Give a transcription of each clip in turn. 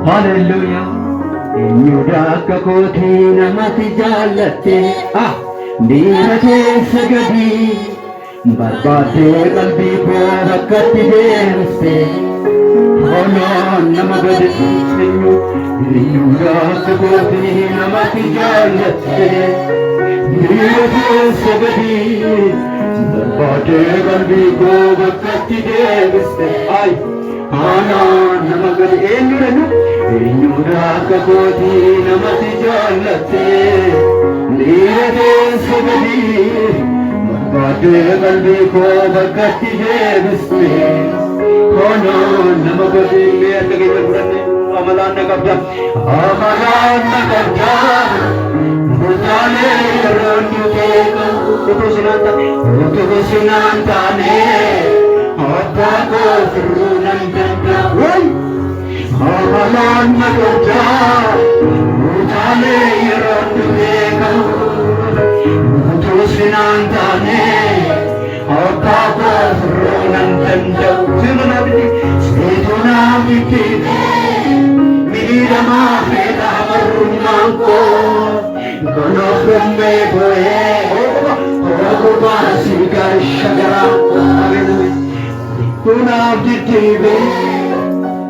Hallelujah. Eenyudha akka kootii namatti jaallatte dhiiratee sagadii barbaaddee qalbii koo bakkatti deebiste. Honoon nama gadi eenyu eenyudha akka kootii namatti jaallatte dhiiratee sagadii barbaaddee qalbii koo bakkatti deebiste. Honoon nama gadi eenyudha akka kootii namatti jaallatte dhiiratee sagadii barbaaddee qalbii koo bakkatti deebiste. Honoon nama gadi akka keessa fudhanne amalaan na qabda murtaalee irraan duuteeka utuu sinaan taane abbaa koo firruu nan danda'a. Amalaan na qabda murtaalee irraan duuteeka utuu sinaan taane abbaa koo firruu nan danda'a. Seetonaa miti miidhamaa fedhaa marrummaan koo kanaaf gammee bo'ee ogummaa si gaasha garaa koo kunaaf diddiibee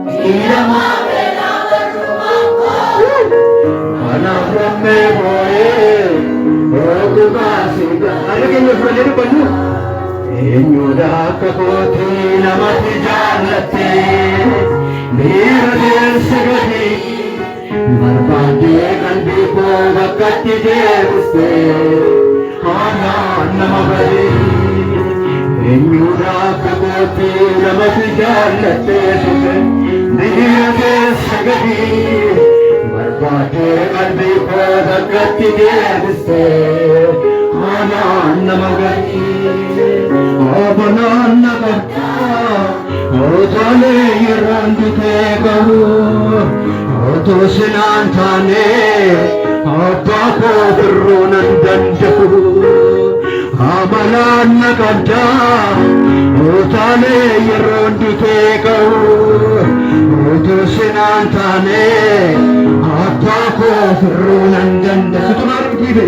miidhamaa fedhaa marrummaan koo kanaaf gammee bo'ee ogummaa si gaasha. Eenyudha akka kootii namatti jaallatte dhiiratee sagadii barbaaddee qalbii koo bakkatti deebiste. Honoon nama gadi eenyudha akka kootii namatti jaallatte dhiiratee sagadii barbaaddee qalbii koo bakkatti deebiste. Honoon nama gadi Abanaan na qabda murtaalee irraan duuteeka utuu sinaan taane abbaa koo firruu nan danda'u. Abanaan na qabda murtaalee irraan duuteeka utuu sinaan taane abbaa koo firruu nan danda'u.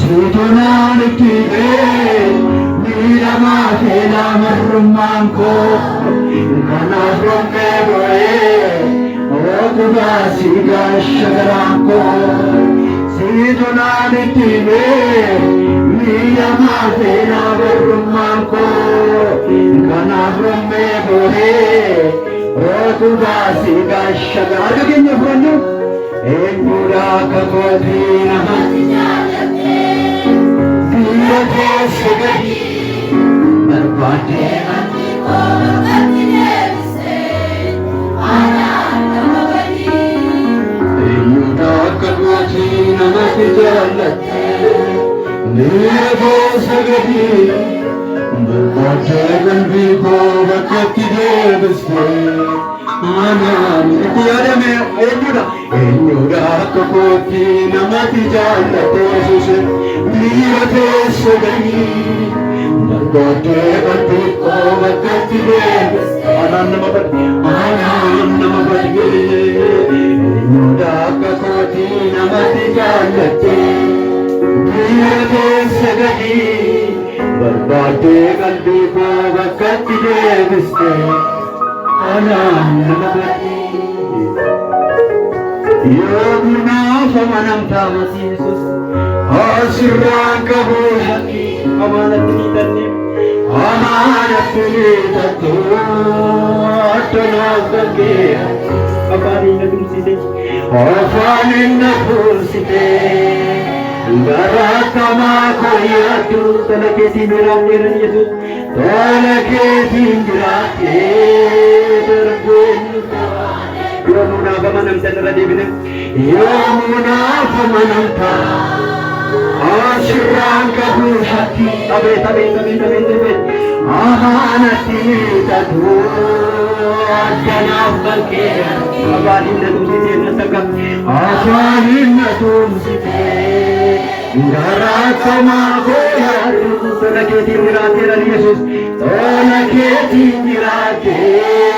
Seetonaan ittiibe miidhamaa fedhaa marrummaan koo kanaaf gammee bo'ee ogummaa si gaasha garaa koo. Seetonaan ittiibe miidhamaa fedhaa marrummaan koo kanaaf gammee bo'ee ogummaa si gaasha garaa. Harka keenya fudhannu eenyudha akka kootii namatti jaallatte dhiiratee sagadii barbaaddee qalbii koo bakkatti deebiste. Honoon nama gadi eenyudha akka kootii namatti jaallatte dhiiratee sagadii barbaaddee qalbii koo bakkatti deebiste. Honoon itti yaadame eenyudha akka kootii namatti jaallatte dhiiratee sagadii barbaaddee qalbii koo bakkatti deebiste. Honoon nama gadi eenyudha akka kootii namatti jaallatte dhiiratee sagadii barbaaddee qalbii koo bakkatti deebiste. Honoon nama gadi yoomunaaf amanamtaa Yesuus asirraan qabu shakkii amaanatti ni tanne amaanatti ni tanne addanaaf gaggee afaaniin na tumsite afaaniin na fuursite garaatamaa koo yaaddu tola keetiin jiraatteeran Yesuus tola keetiin jiraattee darbeen yoomunaaf amanamtan irra deebine yoomunaaf amanamtaa asirraan qabu shakkii abeet amaanatti ni tanne addanaaf gaggee afaaniin na tumsite na sakka afaaniin na tumsite garaatamaa koo yaaddu tola keetiin jiraatteeran Yesuus tola keetiin jiraattee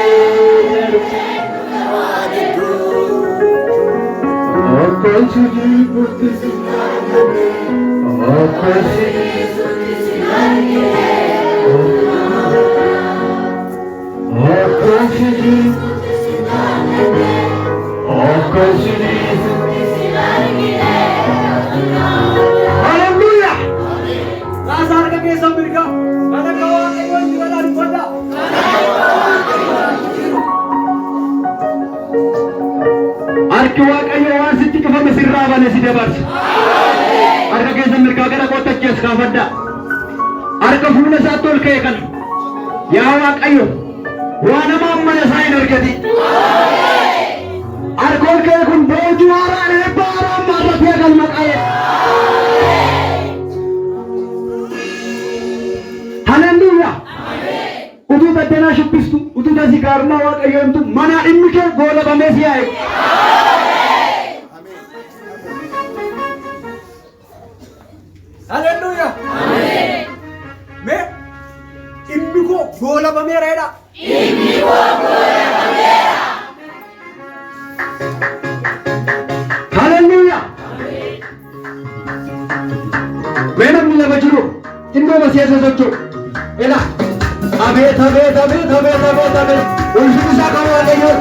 Arki Waaqayyo waan sitti cufame sirraa bane si dabarsa. Harka keessa mirgaa gara qottachees kaafadhaa. Harka fuula isaatti ol ka'e kana. Yaa Waaqayyo waan nama ammana isaa hin argati. Harka ol ka'e kun boojuu haaraan eebba haaraan maarratee galma qa'e. Haleluuyaa. Utuu daddanaa shubbistu utuu tasii gaarummaa Waaqayyoomtu mana dhimmi kee goolabamee si yaa'e. Haleluuyaa. Mee dhimmi koo goolabameera jedha. Dhimmi koo goolabameera. Haleluuyaa. Mee namni lama jiru xinnoo masiyaasa socho'u. Ela. Abeet abeet abeet abeet abeet abeet. Ulfina isaa kan Waaqayyoo.